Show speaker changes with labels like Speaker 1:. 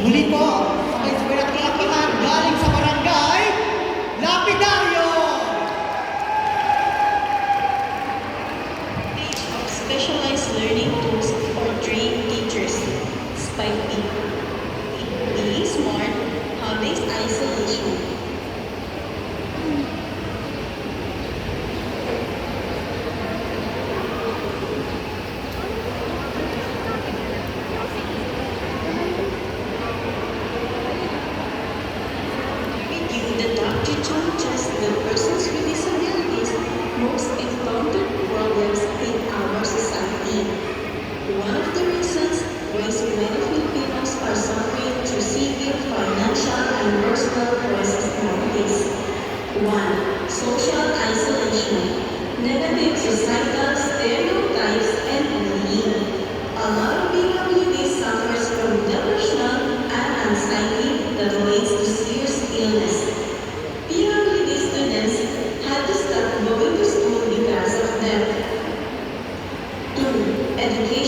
Speaker 1: Muli po, sabay-sabay natin lakihan galing sa barangay Lapidario!
Speaker 2: Page of Specialized Learning Tools for Trained Teachers, Spike B. Be Smart, Hobbies Isolation. The top teacher just the persons with disabilities most encountered problems in our society. One of the reasons why so many Filipinos are suffering through severe financial and personal crisis nowadays. 1. Social isolation, negative societal stereotypes and bullying. A lot of PWDs suffers from depression and anxiety that leads to serious illness. PWD students had to stop going to school because of them. 2. Education.